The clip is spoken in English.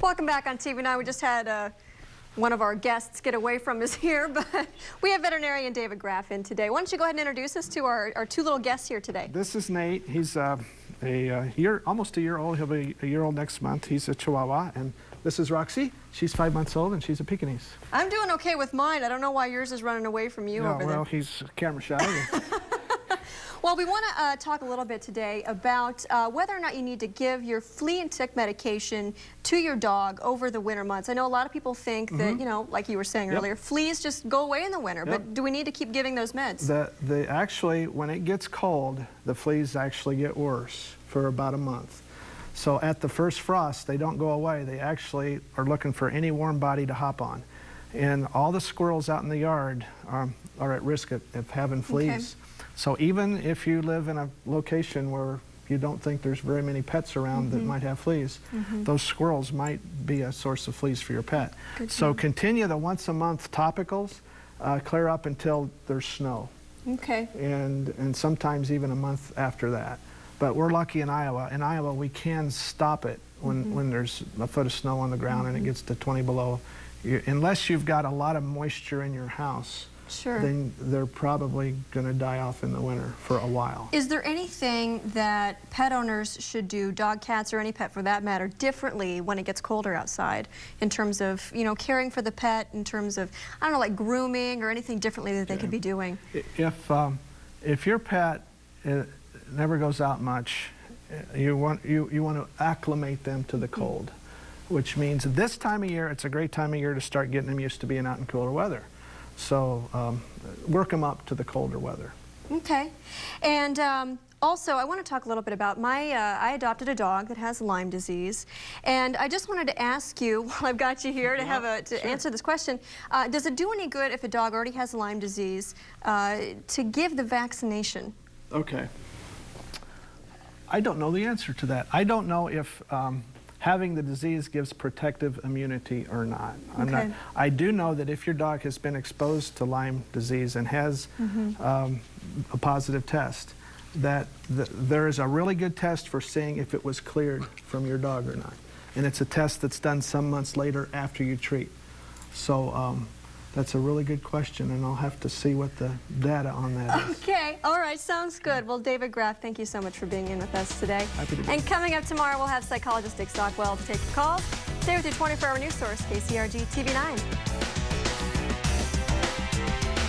Welcome back on TV9. We just had one of our guests get away from us here, but we have veterinarian David Graff in today. Why don't you go ahead and introduce us to our two little guests here today. This is Nate. He's almost a year old. He'll be a year old next month. He's a Chihuahua. And this is Roxie. She's 5 months old, and she's a Pekinese. I'm doing okay with mine. I don't know why yours is running away from you over there. Well, he's camera shy. Well, we want to talk a little bit today about whether or not you need to give your flea and tick medication to your dog over the winter months. I know a lot of people think that, you know, like you were saying earlier, fleas just go away in the winter, but do we need to keep giving those meds? Actually, when it gets cold, the fleas actually get worse for about a month. So at the first frost, they don't go away. They actually are looking for any warm body to hop on. And all the squirrels out in the yard are at risk of having fleas. Okay. So even if you live in a location where you don't think there's very many pets around that might have fleas, those squirrels might be a source of fleas for your pet. So continue the once a month topicals, clear up until there's snow. Okay. And sometimes even a month after that. But we're lucky in Iowa. In Iowa, we can stop it when there's a foot of snow on the ground and it gets to 20 below. Unless you've got a lot of moisture in your house, then they're probably going to die off in the winter for a while. Is there anything that pet owners should do, dog, cats, or any pet for that matter, differently when it gets colder outside in terms of, you know, caring for the pet, in terms of, I don't know, like grooming or anything differently that they could be doing? If your pet never goes out much, you want to acclimate them to the cold, which means this time of year, it's a great time of year to start getting them used to being out in cooler weather. So work them up to the colder weather. Okay. And also, I want to talk a little bit about I adopted a dog that has Lyme disease, and I just wanted to ask you, while I've got you here, to answer this question, does it do any good if a dog already has Lyme disease to give the vaccination? Okay. I don't know the answer to that. I don't know if having the disease gives protective immunity or not. I do know that if your dog has been exposed to Lyme disease and has a positive test, that there is a really good test for seeing if it was cleared from your dog or not. And it's a test that's done some months later after you treat. So that's a really good question, and I'll have to see what the data on that is. Okay, all right, sounds good. Well, David Graff, thank you so much for being in with us today. Happy to be. And coming up tomorrow, we'll have psychologist Dick Stockwell to take your calls. Stay with your 24-hour news source, KCRG-TV9.